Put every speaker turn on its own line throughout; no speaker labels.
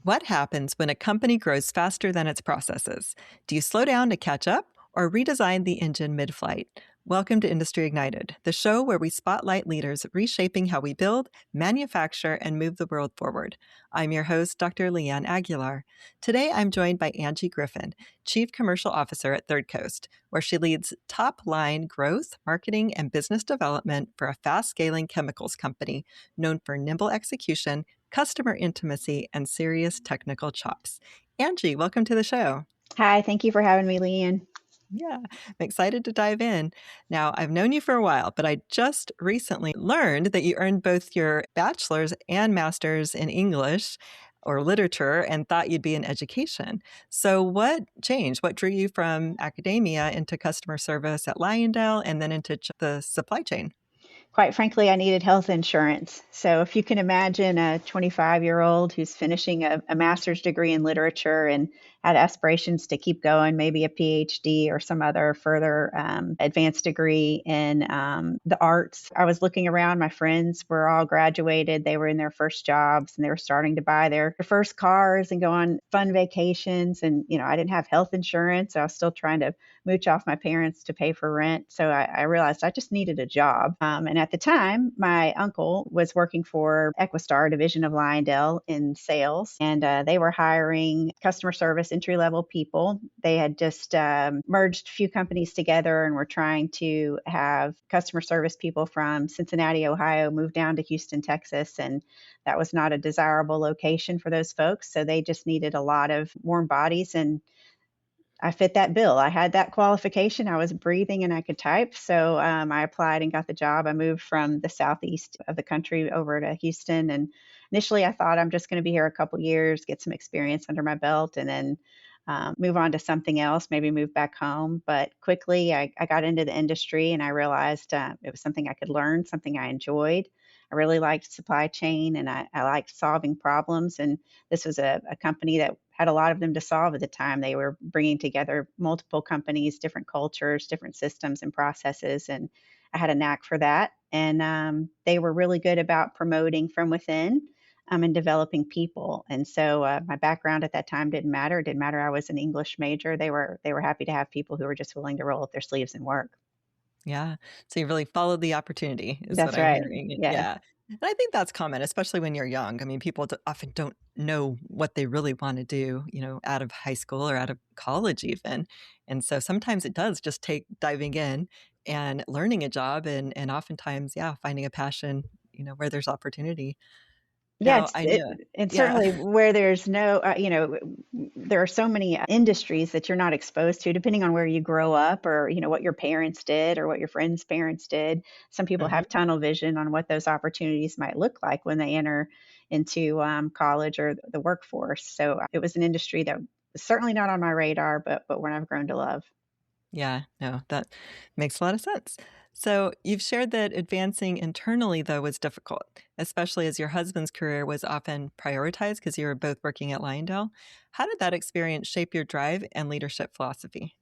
What happens when a company grows faster than its processes? Do you slow down to catch up or redesign the engine mid flight? Welcome to Industry Ignited, the show where we spotlight leaders reshaping how we build, manufacture, and move the world forward. I'm your host, Dr. Leeanne Aguilar. Today, I'm joined by Angie Griffin, Chief Commercial Officer at Third Coast, where she leads top-line growth, marketing, and business development for a fast-scaling chemicals company known for nimble execution, customer intimacy, and serious technical chops. Angie, welcome to the show.
Hi, thank you for having me, Leanne.
Yeah, I'm excited to dive in. Now, I've known you for a while, but I just recently learned that you earned both your bachelor's and master's in English or literature and thought you'd be in education. So what changed? What drew you from academia into customer service at Lyondell and then into the supply chain?
Quite frankly, I needed health insurance. So if you can imagine a 25-year-old who's finishing a master's degree in literature and had aspirations to keep going, maybe a PhD or some other further advanced degree in the arts. I was looking around, my friends were all graduated, they were in their first jobs and they were starting to buy their first cars and go on fun vacations. And, I didn't have health insurance. So I was still trying to mooch off my parents to pay for rent. So I realized I just needed a job. And at the time, my uncle was working for Equistar, a division of Lyondell, in sales, and they were hiring customer service entry-level people. They had just merged a few companies together and were trying to have customer service people from Cincinnati, Ohio, move down to Houston, Texas, and that was not a desirable location for those folks. So they just needed a lot of warm bodies, and I fit that bill. I had that qualification. I was breathing and I could type. So I applied and got the job. I moved from the southeast of the country over to Houston. And initially, I thought I'm just going to be here a couple years, get some experience under my belt, and then move on to something else, maybe move back home. But quickly, I got into the industry and I realized it was something I could learn, something I enjoyed. I really liked supply chain and I liked solving problems. And this was a company that had a lot of them to solve at the time. They were bringing together multiple companies, different cultures, different systems and processes. And I had a knack for that. And they were really good about promoting from within and developing people. And so my background at that time didn't matter. It didn't matter I was an English major. They were happy to have people who were just willing to roll up their sleeves and work.
Yeah. So you really followed the opportunity is what
That's
I'm
right.
hearing.
Yeah.
Yeah. And I think that's common, especially when you're young. I mean, people often don't know what they really want to do, out of high school or out of college even. And so sometimes it does just take diving in and learning a job and oftentimes, yeah, finding a passion, where there's opportunity.
Yeah,
Now I know.
and
Yeah.
certainly where there's no, there are so many industries that you're not exposed to, depending on where you grow up or, what your parents did or what your friends' parents did. Some people have
Mhm.
tunnel vision on what those opportunities might look like when they enter into college or the workforce. So it was an industry that was certainly not on my radar, but one I've grown to love.
Yeah, no, that makes a lot of sense. So you've shared that advancing internally, though, was difficult, especially as your husband's career was often prioritized because you were both working at Lyondell. How did that experience shape your drive and leadership philosophy?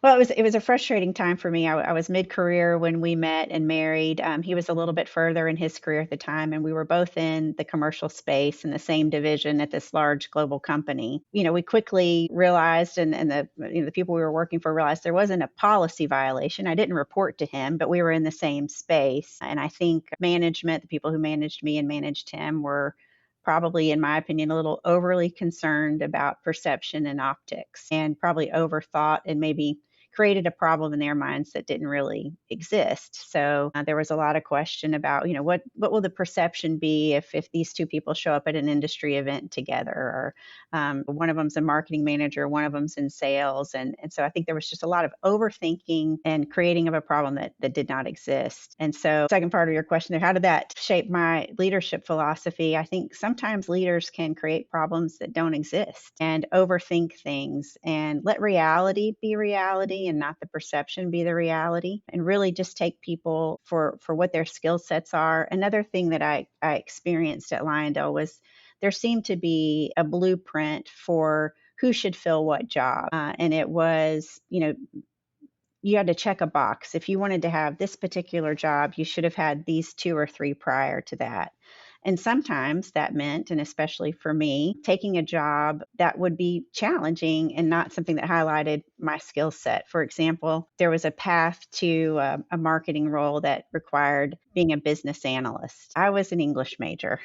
Well, it was a frustrating time for me. I was mid-career when we met and married. He was a little bit further in his career at the time, and we were both in the commercial space in the same division at this large global company. We quickly realized, and the people we were working for realized there wasn't a policy violation. I didn't report to him, but we were in the same space. And I think management, the people who managed me and managed him, were probably, in my opinion, a little overly concerned about perception and optics and probably overthought and maybe created a problem in their minds that didn't really exist. So there was a lot of question about, what will the perception be if these two people show up at an industry event together, or one of them's a marketing manager, one of them's in sales, and so I think there was just a lot of overthinking and creating of a problem that did not exist. And so, second part of your question there, how did that shape my leadership philosophy? I think sometimes leaders can create problems that don't exist and overthink things and let reality be reality and not the perception be the reality, and really just take people for what their skill sets are. Another thing that I experienced at Lyondell was there seemed to be a blueprint for who should fill what job. And it was, you had to check a box. If you wanted to have this particular job, you should have had these two or three prior to that. And sometimes that meant, and especially for me, taking a job that would be challenging and not something that highlighted my skill set. For example, there was a path to a marketing role that required being a business analyst. I was an English major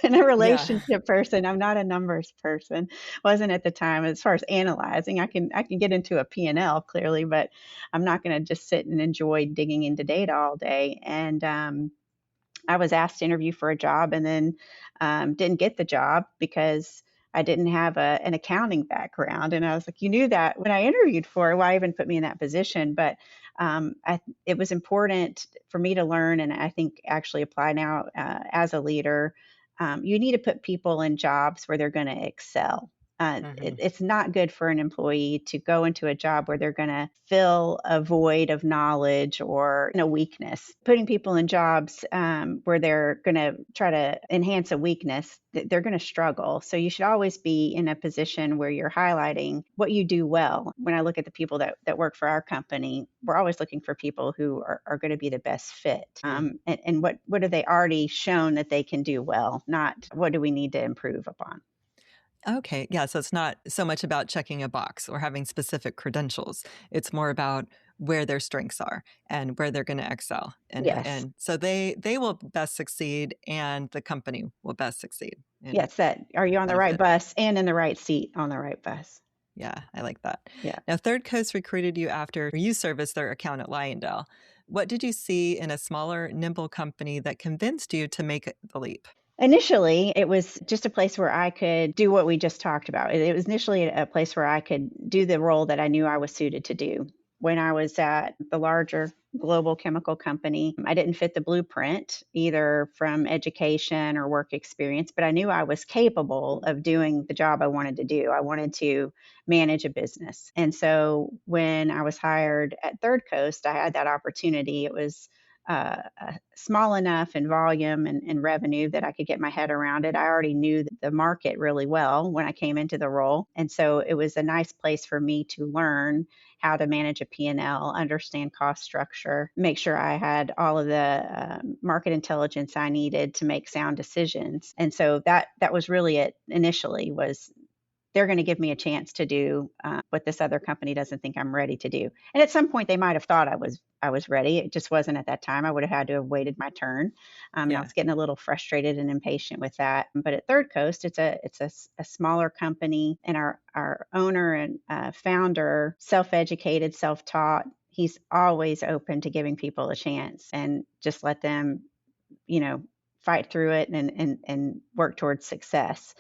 and a
Yeah.
relationship person. I'm not a numbers person. Wasn't at the time. As far as analyzing, I can get into a P&L clearly, but I'm not going to just sit and enjoy digging into data all day. And I was asked to interview for a job and then didn't get the job because I didn't have an accounting background. And I was like, you knew that when I interviewed for it, why even put me in that position? But it was important for me to learn, and I think actually apply now as a leader. You need to put people in jobs where they're going to excel.
Hmm.
It's not good for an employee to go into a job where they're going to fill a void of knowledge or a weakness. Putting people in jobs where they're going to try to enhance a weakness, they're going to struggle. So you should always be in a position where you're highlighting what you do well. When I look at the people that work for our company, we're always looking for people who are going to be the best fit. And what have they already shown that they can do well, not what do we need to improve upon.
Okay. Yeah. So it's not so much about checking a box or having specific credentials. It's more about where their strengths are and where they're going to excel.
Yes.
And so they will best succeed and the company will best succeed and
Yes, that are you on the right
benefit.
bus and in the right seat on the right bus?
Yeah, I like that.
Yeah.
Now, Third Coast recruited you after you serviced their account at Lyondell. What did you see in a smaller, nimble company that convinced you to make the leap?
Initially, it was just a place where I could do what we just talked about. It was initially a place where I could do the role that I knew I was suited to do. When I was at the larger global chemical company, I didn't fit the blueprint either from education or work experience, but I knew I was capable of doing the job I wanted to do. I wanted to manage a business. And so when I was hired at Third Coast, I had that opportunity. It was small enough in volume and revenue that I could get my head around it. I already knew the market really well when I came into the role. And so it was a nice place for me to learn how to manage a P&L, understand cost structure, make sure I had all of the market intelligence I needed to make sound decisions. And so that was really it initially was they're going to give me a chance to do what this other company doesn't think I'm ready to do. And at some point, they might have thought I was ready. It just wasn't at that time. I would have had to have waited my turn. And I
Yeah.
was getting a little frustrated and impatient with that. But at Third Coast, it's a smaller company, and our owner and founder, self-educated, self-taught. He's always open to giving people a chance and just let them you know, fight through it and work towards success.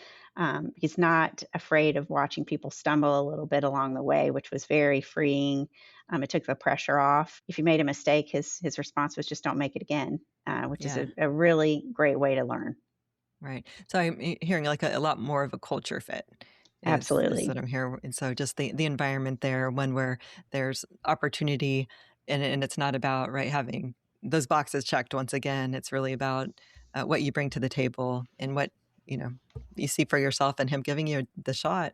He's not afraid of watching people stumble a little bit along the way, which was very freeing. It took the pressure off. If you made a mistake, his response was just don't make it again, which is
Yeah.
a really great way to learn.
Right. So I'm hearing like a lot more of a culture fit is
Absolutely.
what I'm hearing. And so just the environment there, one where there's opportunity and it's not about right having those boxes checked once again. It's really about what you bring to the table and what you know you see for yourself and him giving you the shot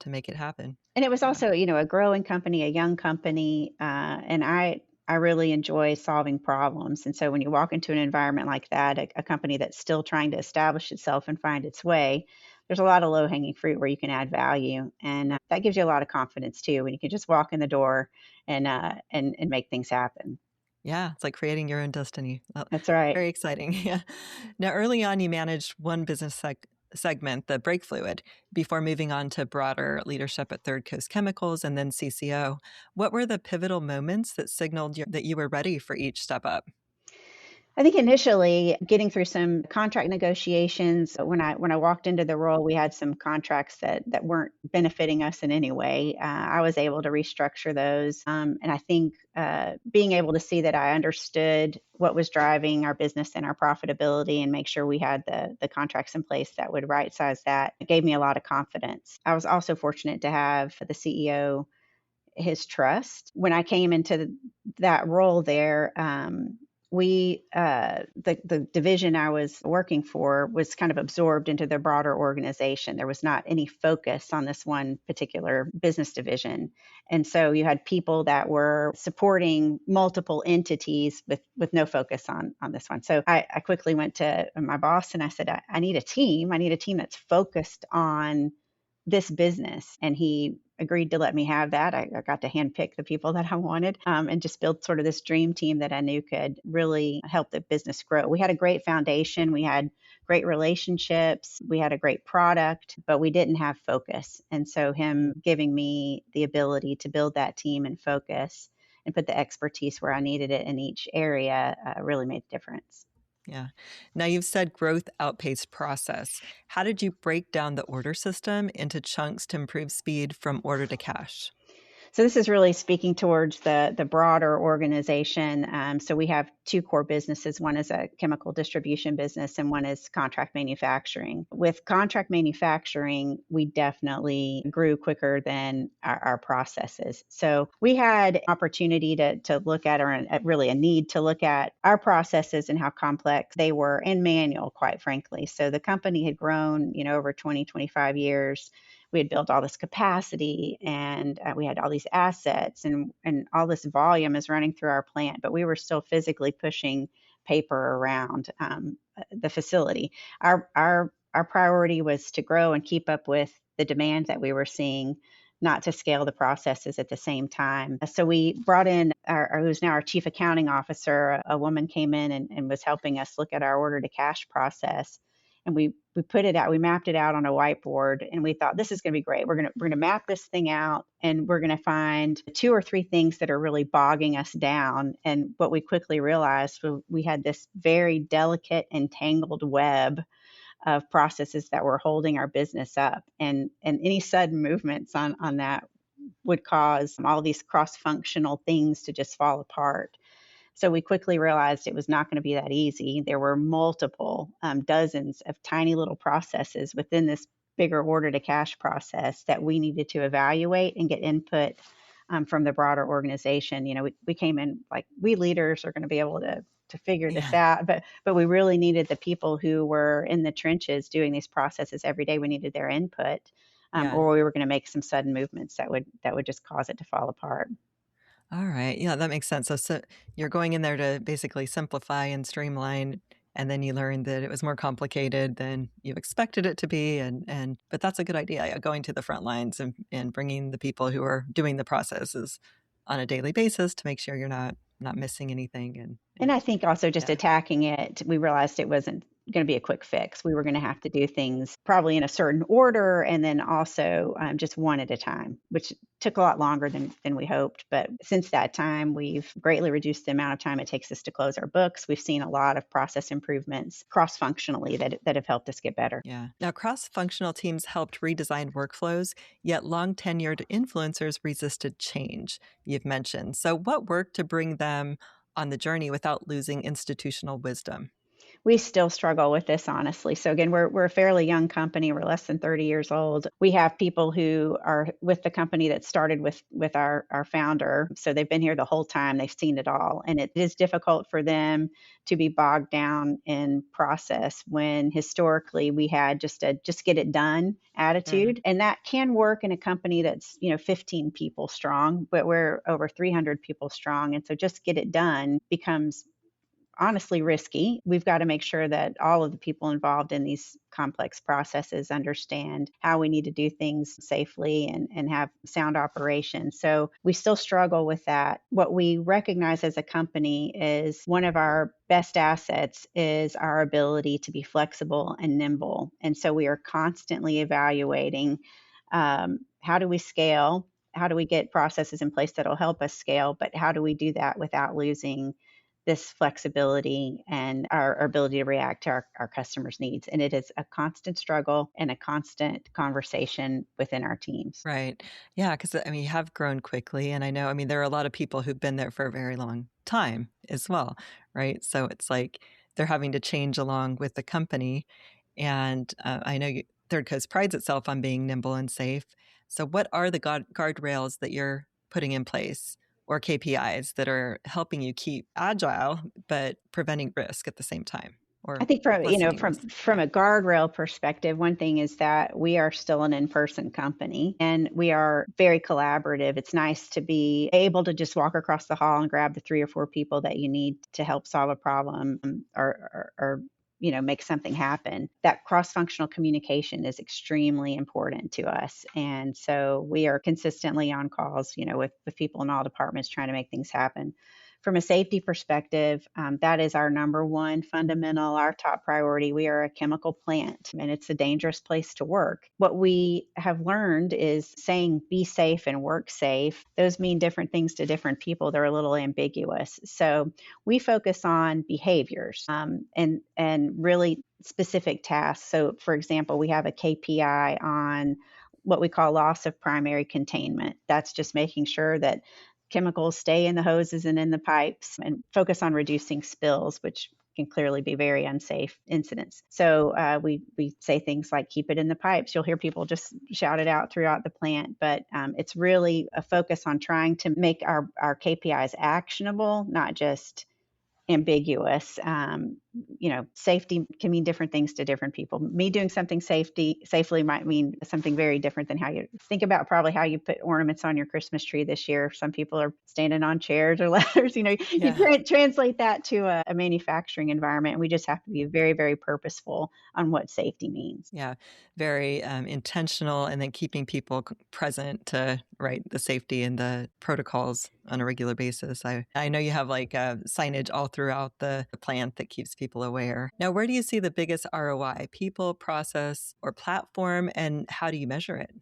to make it happen.
And it was
Yeah.
also, a growing company, a young company, and I really enjoy solving problems. And so when you walk into an environment like that, a company that's still trying to establish itself and find its way, there's a lot of low hanging fruit where you can add value, and that gives you a lot of confidence too when you can just walk in the door and make things happen.
Yeah, it's like creating your own destiny. Well,
That's right.
very exciting. Yeah. Now, early on, you managed one business segment, the brake fluid, before moving on to broader leadership at Third Coast Chemicals and then CCO. What were the pivotal moments that signaled that you were ready for each step up?
I think initially getting through some contract negotiations, when I walked into the role, we had some contracts that weren't benefiting us in any way. I was able to restructure those, and I think being able to see that I understood what was driving our business and our profitability, and make sure we had the contracts in place that would right size that, it gave me a lot of confidence. I was also fortunate to have the CEO his trust when I came into that role there. The division I was working for was kind of absorbed into the broader organization. There was not any focus on this one particular business division. And so you had people that were supporting multiple entities with no focus on this one. So I quickly went to my boss and I said, I need a team. I need a team that's focused on this business. And he agreed to let me have that. I got to handpick the people that I wanted, and just build sort of this dream team that I knew could really help the business grow. We had a great foundation. We had great relationships. We had a great product, but we didn't have focus. And so him giving me the ability to build that team and focus and put the expertise where I needed it in each area really made a difference.
Yeah. Now you've said growth outpaced process. How did you break down the order system into chunks to improve speed from order to cash?
So this is really speaking towards the broader organization. So we have two core businesses. One is a chemical distribution business, and one is contract manufacturing. With contract manufacturing, we definitely grew quicker than our processes. So we had opportunity to look at, or really a need to look at our processes and how complex they were and manual, quite frankly. So the company had grown, over 20, 25 years. We had built all this capacity, and we had all these assets, and all this volume is running through our plant, but we were still physically pushing paper around the facility. Our priority was to grow and keep up with the demand that we were seeing, not to scale the processes at the same time. So we brought in who's now our chief accounting officer. A woman came in and was helping us look at our order to cash process, and we put it out, we mapped it out on a whiteboard, and we thought, this is going to be great. We're going to map this thing out, and we're going to find two or three things that are really bogging us down. And what we quickly realized, we had this very delicate and tangled web of processes that were holding our business up, and any sudden movements on that would cause all these cross-functional things to just fall apart. So we quickly realized it was not going to be that easy. There were multiple, dozens of tiny little processes within this bigger order to cash process that we needed to evaluate and get input from the broader organization. We came in like, we leaders are going to be able to figure this
Yeah.
out, but we really needed the people who were in the trenches doing these processes every day. We needed their input,
Yeah.
or we were going to make some sudden movements that would just cause it to fall apart.
All right. Yeah, that makes sense. So you're going in there to basically simplify and streamline, and then you learned that it was more complicated than you expected it to be. And but that's a good idea. Yeah, going to the front lines and bringing the people who are doing the processes on a daily basis to make sure you're not missing anything.
And
And
I think also just
yeah,
attacking it, we realized it wasn't going to be a quick fix. We were going to have to do things probably in a certain order, and then also just one at a time, which took a lot longer than we hoped. But since that time, we've greatly reduced the amount of time it takes us to close our books. We've seen a lot of process improvements cross functionally that have helped us get better.
yeah. Now, cross-functional teams helped redesign workflows, yet long-tenured influencers resisted change, you've mentioned. So what worked to bring them on the journey without losing institutional wisdom?
We still struggle with this, honestly. So again, we're a fairly young company. We're less than 30 years old. We have people who are with the company that started with our founder. So they've been here the whole time. They've seen it all. And it is difficult for them to be bogged down in process when historically we had just a just get it done
Mhm.
attitude. And that can work in a company that's, 15 people strong, but we're over 300 people strong. And so just get it done becomes honestly risky. We've got to make sure that all of the people involved in these complex processes understand how we need to do things safely and have sound operations. So we still struggle with that. What we recognize as a company is one of our best assets is our ability to be flexible and nimble. And so we are constantly evaluating, how do we scale? How do we get processes in place that'll help us scale? But how do we do that without losing this flexibility and our ability to react to our customers' needs? And it is a constant struggle and a constant conversation within our teams.
Right. Yeah, because I mean, you have grown quickly, and I know, I mean, there are a lot of people who've been there for a very long time as well, right? So it's like they're having to change along with the company, and I know Third Coast prides itself on being nimble and safe. So what are the guardrails that you're putting in place or KPIs that are helping you keep agile, but preventing risk at the same time,
I
or
think from,
lessening risk?
from
Yeah.
a guardrail perspective, one thing is that we are still an in-person company and we are very collaborative. It's nice to be able to just walk across the hall and grab the 3 or 4 people that you need to help solve a problem, or make something happen. That cross-functional communication is extremely important to us. And so we are consistently on calls, with people in all departments trying to make things happen. From a safety perspective, that is our number one fundamental, our top priority. We are a chemical plant and it's a dangerous place to work. What we have learned is saying be safe and work safe. Those mean different things to different people. They're a little ambiguous. So we focus on behaviors, and really specific tasks. So, for example, we have a KPI on what we call loss of primary containment. That's just making sure that chemicals stay in the hoses and in the pipes, and focus on reducing spills, which can clearly be very unsafe incidents. So we say things like keep it in the pipes. You'll hear people just shout it out throughout the plant, but it's really a focus on trying to make our KPIs actionable, not just ambiguous. Safety can mean different things to different people. Me doing something safely might mean something very different than how you think about probably how you put ornaments on your Christmas tree this year. Some people are standing on chairs or ladders. You
Yeah.
translate that to a manufacturing environment, and we just have to be very, very purposeful on what safety means.
Yeah, very intentional, and then keeping people present to right the safety and the protocols on a regular basis. I know you have like signage all throughout the plant that keeps people aware. Now, where do you see the biggest ROI? People, process, or platform, and how do you measure it?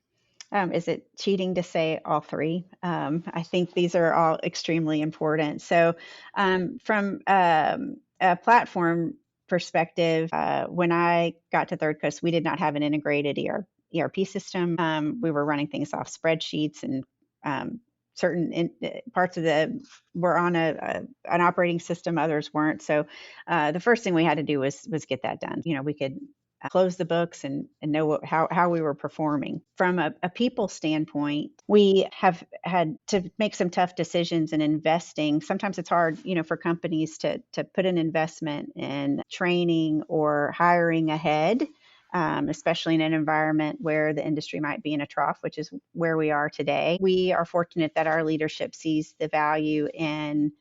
Is it cheating to say all three? I think these are all extremely important. So, from a platform perspective, when I got to Third Coast, we did not have an integrated ERP system. We were running things off spreadsheets, and certain parts of the were on an operating system, others weren't. So, the first thing we had to do was get that done. We could close the books and know how we were performing. From a people standpoint, we have had to make some tough decisions in investing. Sometimes it's hard, for companies to put an investment in training or hiring ahead. Especially in an environment where the industry might be in a trough, which is where we are today. We are fortunate that our leadership sees the value in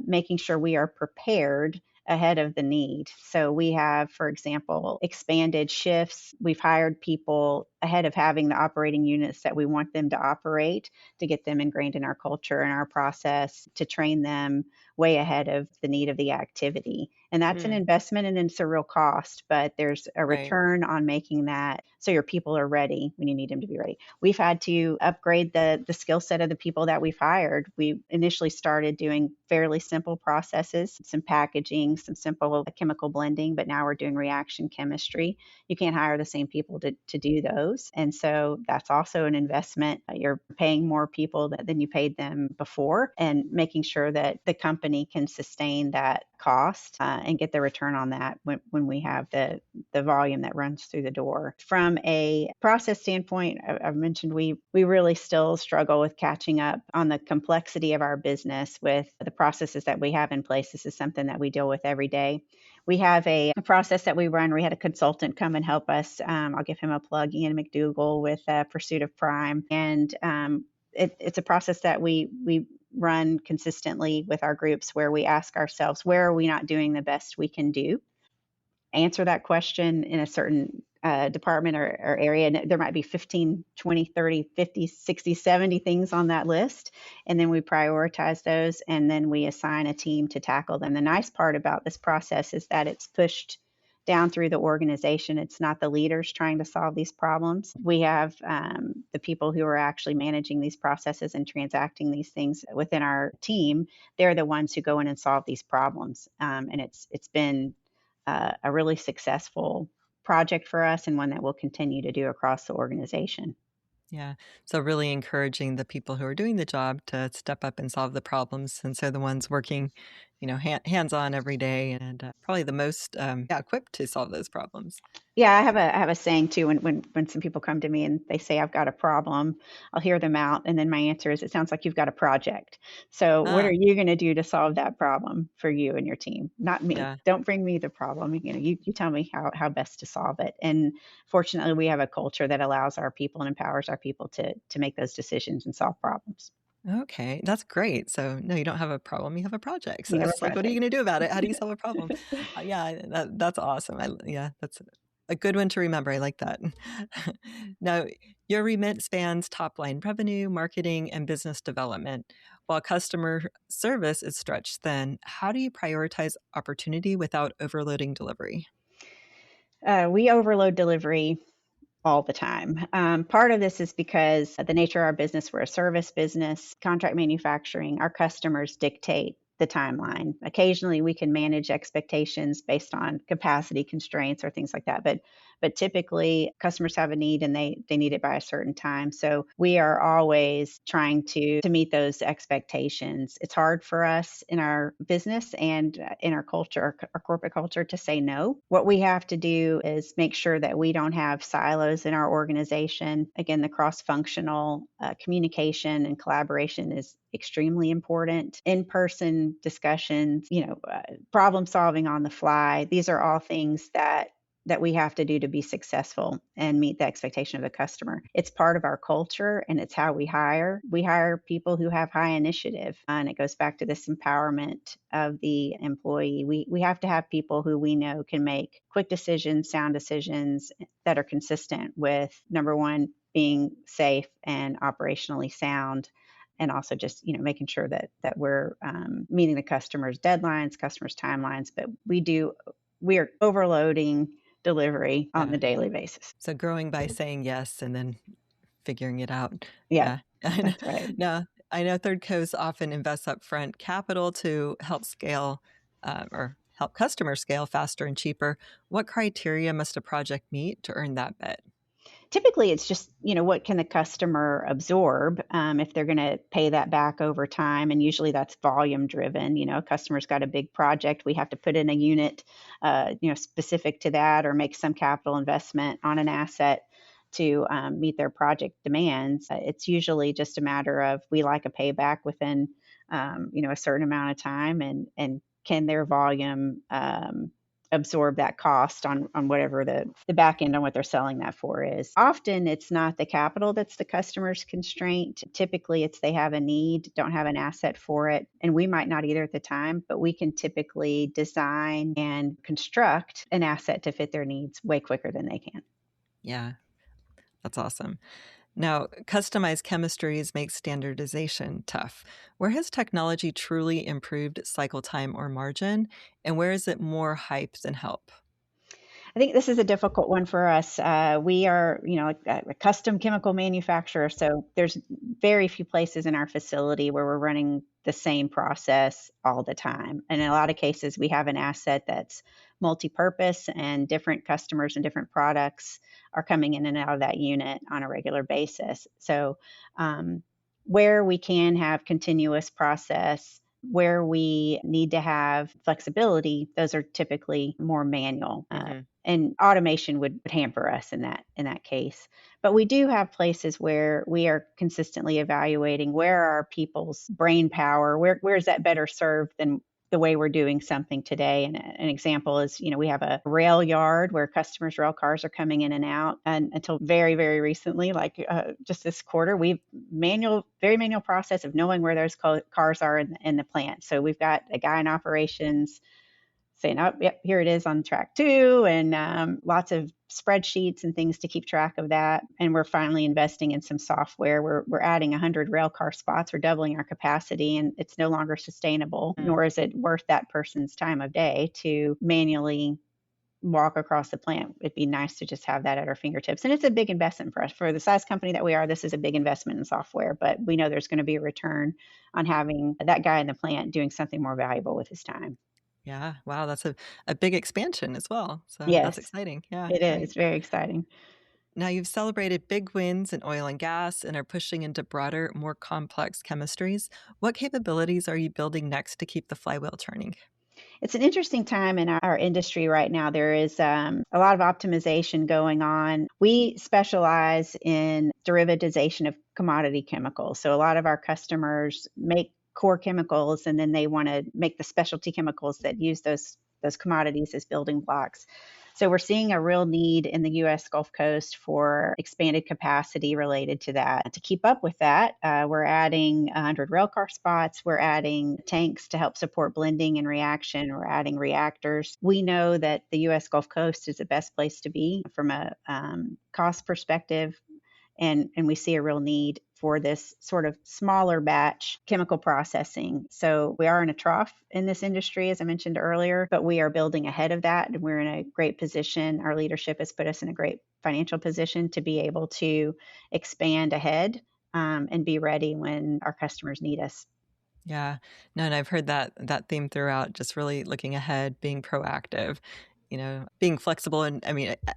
making sure we are prepared ahead of the need. So we have, for example, expanded shifts. We've hired people ahead of having the operating units that we want them to operate, to get them ingrained in our culture and our process, to train them way ahead of the need of the activity. And that's an
Hmm.
investment and it's a real cost, but there's a
Right.
return on making that so your people are ready when you need them to be ready. We've had to upgrade the skill set of the people that we've hired. We initially started doing fairly simple processes, some packaging, some simple chemical blending, but now we're doing reaction chemistry. You can't hire the same people to do those. And so that's also an investment. You're paying more people than you paid them before, and making sure that the company can sustain that cost and get the return on that when we have the volume that runs through the door. From a process standpoint, I've mentioned we really still struggle with catching up on the complexity of our business with the processes that we have in place. This is something that we deal with every day. We have a process that we run. We had a consultant come and help us. I'll give him a plug, Ian McDougall, with Pursuit of Prime. And it's a process that we run consistently with our groups, where we ask ourselves, where are we not doing the best we can do? Answer that question in a certain department or area. And there might be 15, 20, 30, 50, 60, 70 things on that list. And then we prioritize those, and then we assign a team to tackle them. The nice part about this process is that it's pushed down through the organization. It's not the leaders trying to solve these problems. We have the people who are actually managing these processes and transacting these things within our team. They're the ones who go in and solve these problems. And it's been a really successful project for us, and one that we'll continue to do across the organization.
Yeah. So really encouraging the people who are doing the job to step up and solve the problems since they're the ones working hands-on every day and probably the most equipped to solve those problems.
Yeah, I have a saying too when some people come to me and they say I've got a problem, I'll hear them out and then my answer is it sounds like you've got a project. So what are
Ah,
you going to do to solve that problem for you and your team? Not me.
yeah.
Don't bring me the problem. You tell me how best to solve it. And fortunately we have a culture that allows our people and empowers our people to make those decisions and solve problems.
Okay, that's great. So, no, you don't have a problem, you have a project. So
We have a
it's like, what are you
project.
gonna do about it? How do you solve a problem? Yeah, that's awesome. Yeah, that's a good one to remember. I like that. Now, your remit spans top-line revenue, marketing, and business development. While customer service is stretched thin, how do you prioritize opportunity without overloading delivery?
We overload delivery all the time. Part of this is because the nature of our business, we're a service business, contract manufacturing, our customers dictate the timeline. Occasionally we can manage expectations based on capacity constraints or things like that. But typically customers have a need and they need it by a certain time. So we are always trying to meet those expectations. It's hard for us in our business and in our culture, our corporate culture to say no. What we have to do is make sure that we don't have silos in our organization. Again, the cross-functional communication and collaboration is extremely important. In-person discussions, problem solving on the fly. These are all things that we have to do to be successful and meet the expectation of the customer. It's part of our culture and it's how we hire. We hire people who have high initiative. And it goes back to this empowerment of the employee. We have to have people who we know can make quick decisions, sound decisions that are consistent with number one, being safe and operationally sound, and also just making sure that we're meeting the customer's deadlines, customers' timelines. But we are overloading delivery on the
Yeah.
daily basis.
So growing by saying yes and then figuring it out.
Yeah,
Yeah. I know.
that's right.
Now, I know Third Coast often invests upfront capital to help scale or help customers scale faster and cheaper. What criteria must a project meet to earn that bet?
Typically, it's just, what can the customer absorb if they're going to pay that back over time? And usually that's volume driven. A customer's got a big project. We have to put in a unit, specific to that or make some capital investment on an asset to meet their project demands. It's usually just a matter of we like a payback within, a certain amount of time and can their volume absorb that cost on whatever the back end on what they're selling that for is. Often it's not the capital that's the customer's constraint. Typically it's they have a need, don't have an asset for it, and we might not either at the time, but we can typically design and construct an asset to fit their needs way quicker than they can.
Yeah, that's awesome. Now, customized chemistries make standardization tough. Where has technology truly improved cycle time or margin? And where is it more hype than help?
I think this is a difficult one for us. We are, a custom chemical manufacturer, so there's very few places in our facility where we're running the same process all the time. And in a lot of cases, we have an asset that's multi-purpose, and different customers and different products are coming in and out of that unit on a regular basis. So, where we can have continuous process, where we need to have flexibility, those are typically more manual.
Hmm.
And automation would hamper us in that case. But we do have places where we are consistently evaluating where are people's brain power, where is that better served than the way we're doing something today. And an example is, we have a rail yard where customers' rail cars are coming in and out. And until very, very recently, like just this quarter, we've very manual process of knowing where those cars are in the plant. So we've got a guy in operations saying, oh, yep, here it is on track two, and lots of spreadsheets and things to keep track of that. And we're finally investing in some software. We're adding 100 rail car spots. We're doubling our capacity, and it's no longer sustainable, nor is it worth that person's time of day to manually walk across the plant. It'd be nice to just have that at our fingertips. And it's a big investment for us. For the size company that we are, this is a big investment in software, but we know there's going to be a return on having that guy in the plant doing something more valuable with his time.
Yeah. Wow. That's a big expansion as well. So that's
Yes,
exciting. Yeah.
it is
Great.
very exciting.
Now, you've celebrated big wins in oil and gas and are pushing into broader, more complex chemistries. What capabilities are you building next to keep the flywheel turning?
It's an interesting time in our industry right now. There is a lot of optimization going on. We specialize in derivatization of commodity chemicals. So a lot of our customers make core chemicals and then they want to make the specialty chemicals that use those commodities as building blocks. So we're seeing a real need in the US Gulf Coast for expanded capacity related to that. To keep up with that, we're adding 100 railcar spots, we're adding tanks to help support blending and reaction, we're adding reactors. We know that the US Gulf Coast is the best place to be from a cost perspective, and we see a real need for this sort of smaller batch chemical processing. So we are in a trough in this industry, as I mentioned earlier, but we are building ahead of that. And we're in a great position. Our leadership has put us in a great financial position to be able to expand ahead and be ready when our customers need us.
Yeah. No, and I've heard that theme throughout, just really looking ahead, being proactive, being flexible and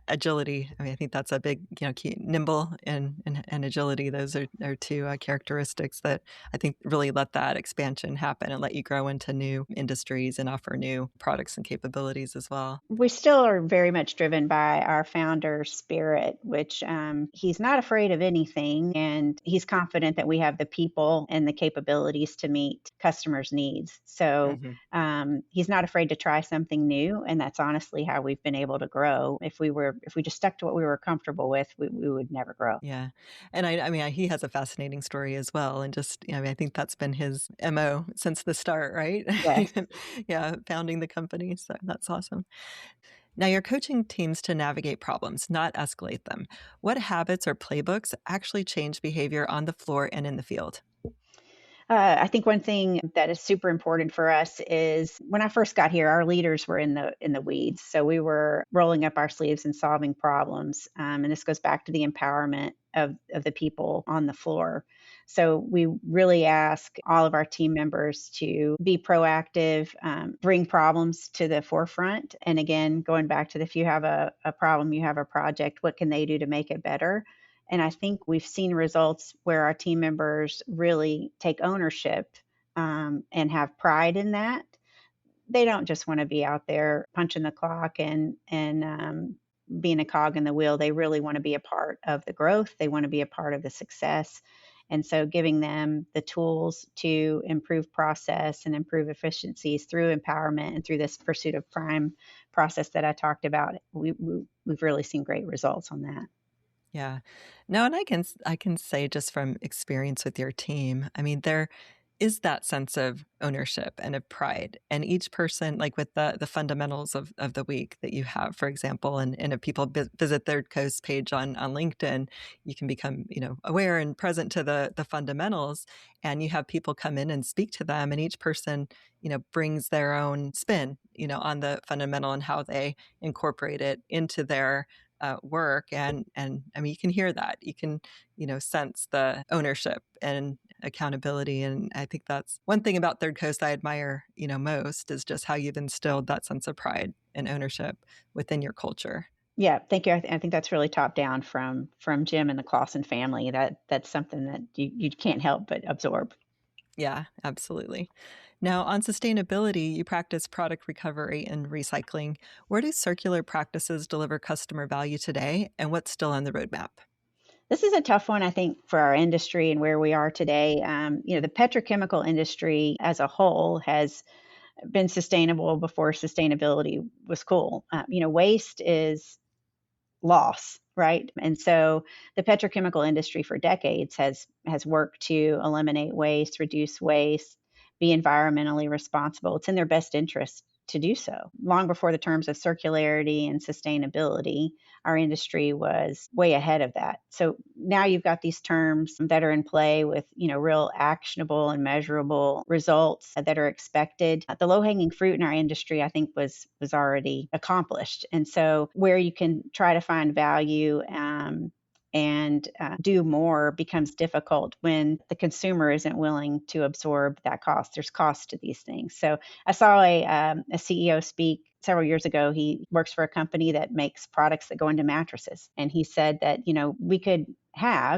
agility. I think that's a big, key. Nimble and agility. Those are two characteristics that I think really let that expansion happen and let you grow into new industries and offer new products and capabilities as well.
We still are very much driven by our founder's spirit, which he's not afraid of anything. And he's confident that we have the people and the capabilities to meet customers' needs. So
Mhm.
he's not afraid to try something new. And that's honestly how we've been able to grow. If we just stuck to what we were comfortable with, we would never grow.
Yeah. And he has a fascinating story as well. And just, I think that's been his MO since the start, right?
Yes.
Yeah, founding the company. So that's awesome. Now you're coaching teams to navigate problems, not escalate them. What habits or playbooks actually change behavior on the floor and in the field?
I think one thing that is super important for us is when I first got here, our leaders were in the weeds, so we were rolling up our sleeves and solving problems. And this goes back to the empowerment of the people on the floor. So we really ask all of our team members to be proactive, bring problems to the forefront. And again, going back to if you have a problem, you have a project, what can they do to make it better? And I think we've seen results where our team members really take ownership and have pride in that. They don't just want to be out there punching the clock and being a cog in the wheel. They really want to be a part of the growth. They want to be a part of the success. And so, giving them the tools to improve process and improve efficiencies through empowerment and through this pursuit of prime process that I talked about, we've really seen great results on that.
Yeah. No, and I can say just from experience with your team, there is that sense of ownership and of pride. And each person, like with the fundamentals of the week that you have, for example, and if people visit their Coast page on LinkedIn, you can become, aware and present to the fundamentals. And you have people come in and speak to them, and each person, brings their own spin, on the fundamental and how they incorporate it into their work. And you can hear that. You can, sense the ownership and accountability. And I think that's one thing about Third Coast I admire, most is just how you've instilled that sense of pride and ownership within your culture.
Yeah, thank you. I think that's really top down from Jim and the Clausen family. That's something that you can't help but absorb.
Yeah, absolutely. Now, on sustainability, you practice product recovery and recycling. Where do circular practices deliver customer value today, and what's still on the roadmap?
This is a tough one, I think, for our industry and where we are today. The petrochemical industry as a whole has been sustainable before sustainability was cool. Waste is loss, right? And so the petrochemical industry for decades has worked to eliminate waste, reduce waste, be environmentally responsible. It's in their best interest to do so. Long before the terms of circularity and sustainability, our industry was way ahead of that. So now you've got these terms that are in play with, real actionable and measurable results that are expected. The low-hanging fruit in our industry, I think, was already accomplished. And so where you can try to find value and do more becomes difficult when the consumer isn't willing to absorb that cost. There's cost to these things. So I saw a CEO speak several years ago. He works for a company that makes products that go into mattresses. And he said that,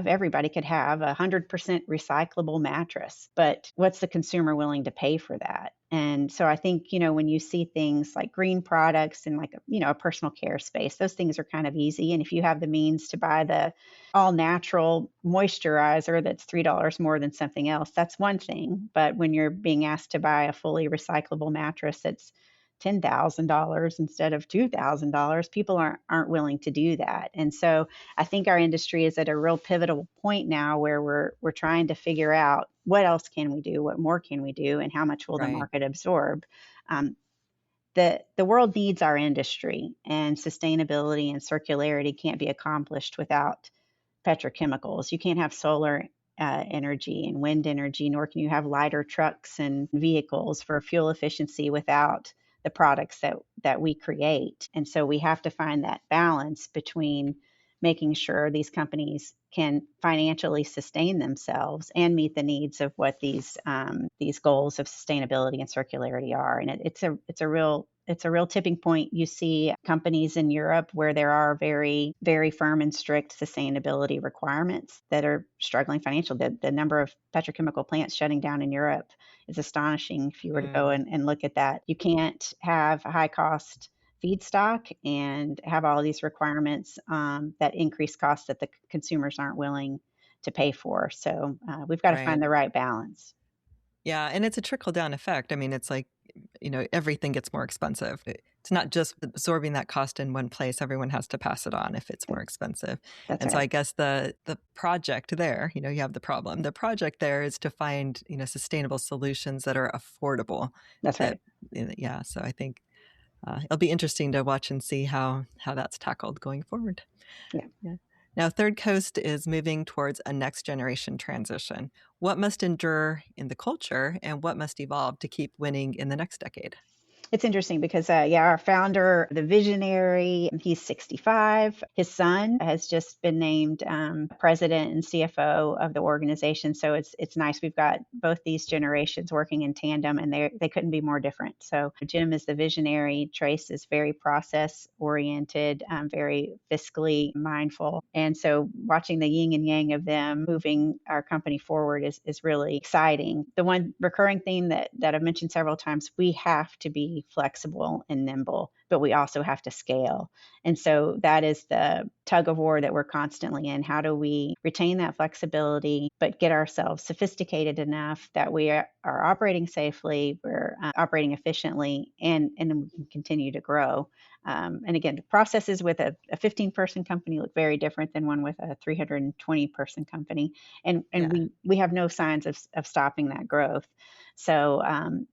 everybody could have 100% recyclable mattress, but what's the consumer willing to pay for that? And so I think, when you see things like green products and like, a personal care space, those things are kind of easy. And if you have the means to buy the all natural moisturizer that's $3 more than something else, that's one thing. But when you're being asked to buy a fully recyclable mattress that's $10,000 instead of $2,000, people aren't willing to do that. And so I think our industry is at a real pivotal point now where we're trying to figure out what else can we do, what more can we do, and how much will the
Right.
market absorb. Um, the world needs our industry, and sustainability and circularity can't be accomplished without petrochemicals. You can't have solar energy and wind energy, nor can you have lighter trucks and vehicles for fuel efficiency without the products that we create. And so we have to find that balance between making sure these companies can financially sustain themselves and meet the needs of what these goals of sustainability and circularity are. And it's a real tipping point. You see companies in Europe where there are very, very firm and strict sustainability requirements that are struggling financially. The number of petrochemical plants shutting down in Europe is astonishing if you were to go
Mm,
and look at that. You can't have a high cost feedstock and have all these requirements that increase costs that the consumers aren't willing to pay for. So we've got to
right.
find the right balance.
Yeah, and it's a trickle down effect. I mean, it's like, everything gets more expensive. It's not just absorbing that cost in one place. Everyone has to pass it on if it's more expensive.
That's
And so
right.
I guess the project there, you have the problem. The project there is to find, sustainable solutions that are affordable.
That's
That,
right.
yeah. So I think it'll be interesting to watch and see how that's tackled going forward.
Yeah.
Yeah. Now, Third Coast is moving towards a next generation transition. What must endure in the culture and what must evolve to keep winning in the next decade?
It's interesting because, our founder, the visionary, he's 65. His son has just been named president and CFO of the organization. So it's nice. We've got both these generations working in tandem, and they couldn't be more different. So Jim is the visionary. Trace is very process oriented, very fiscally mindful. And so watching the yin and yang of them moving our company forward is really exciting. The one recurring theme that I've mentioned several times, we have to be flexible and nimble, but we also have to scale. And so that is the tug of war that we're constantly in. How do we retain that flexibility, but get ourselves sophisticated enough that we are operating safely, we're operating efficiently, and we can continue to grow. And again, the processes with a 15-person company look very different than one with a 320-person company. And
Yeah.
we have no signs of stopping that growth. So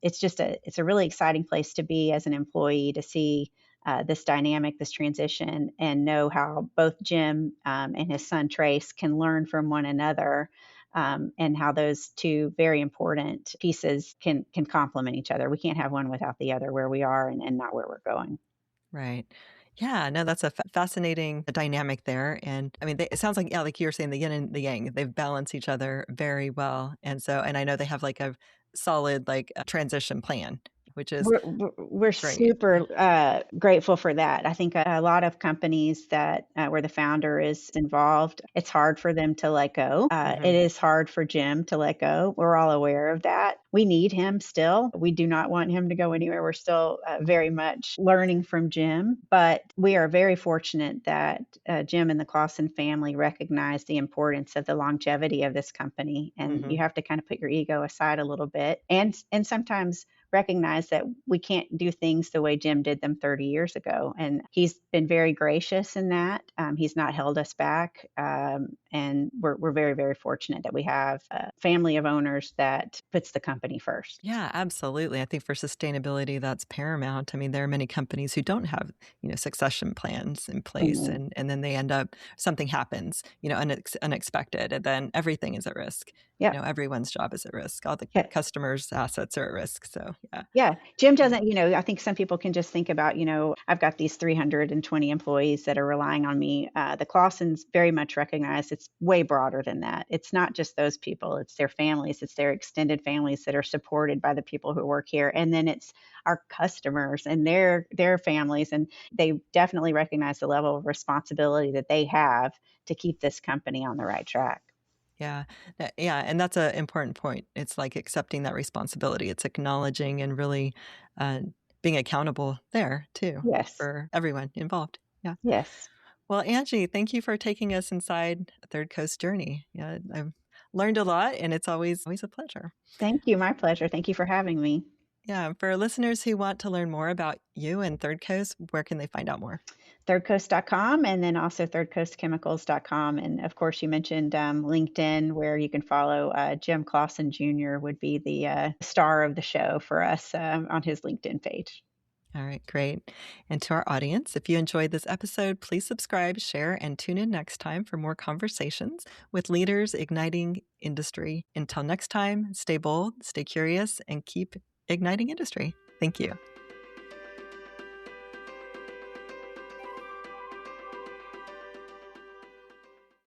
it's a really exciting place to be as an employee, to see this dynamic, this transition, and know how both Jim and his son Trace can learn from one another, and how those two very important pieces can complement each other. We can't have one without the other, where we are and not where we're going.
Right. Yeah, no, that's a fascinating dynamic there. And I mean, it sounds like, yeah, like you're saying, the yin and the yang, they balance each other very well. And I know they have like a solid, like, transition plan, which is
We're
great.
super grateful for that. I think a lot of companies that where the founder is involved, it's hard for them to let go. It
Hmm.
is hard for Jim to let go. We're all aware of that. We need him still. We do not want him to go anywhere. We're still very much learning from Jim, but we are very fortunate that Jim and the Clausen family recognize the importance of the longevity of this company, and you
Hmm.
have to kind of put your ego aside a little bit, and sometimes recognize that we can't do things the way Jim did them 30 years ago. And he's been very gracious in that. He's not held us back. And we're very, very fortunate that we have a family of owners that puts the company first.
Yeah, absolutely. I think for sustainability, that's paramount. I mean, there are many companies who don't have, succession plans in place,
Mhm.
and then they end up, something happens, unexpected, and then everything is at risk.
Yeah.
everyone's job is at risk. All the
Yeah.
customers' assets are at risk. So, yeah.
Yeah. Jim
Yeah.
doesn't, I think some people can just think about, I've got these 320 employees that are relying on me. The Clausens very much recognize it's way broader than that. It's not just those people, it's their families, it's their extended families that are supported by the people who work here. And then it's our customers and their families. And they definitely recognize the level of responsibility that they have to keep this company on the right track.
Yeah. Yeah, and that's an important point. It's like accepting that responsibility. It's acknowledging and really uh, being accountable there too
Yes.
for everyone involved. Yeah.
Yes.
Well, Angie, thank you for taking us inside Third Coast Journey. Yeah, I've learned a lot, and it's always a pleasure.
Thank you. My pleasure. Thank you for having me.
Yeah, for listeners who want to learn more about you and Third Coast, where can they find out more?
thirdcoast.com and then also thirdcoastchemicals.com. And of course, you mentioned LinkedIn, where you can follow Jim Clausen Jr. would be the star of the show for us on his LinkedIn page.
All right, great. And to our audience, if you enjoyed this episode, please subscribe, share, and tune in next time for more conversations with leaders igniting industry. Until next time, stay bold, stay curious, and keep igniting industry. Thank you.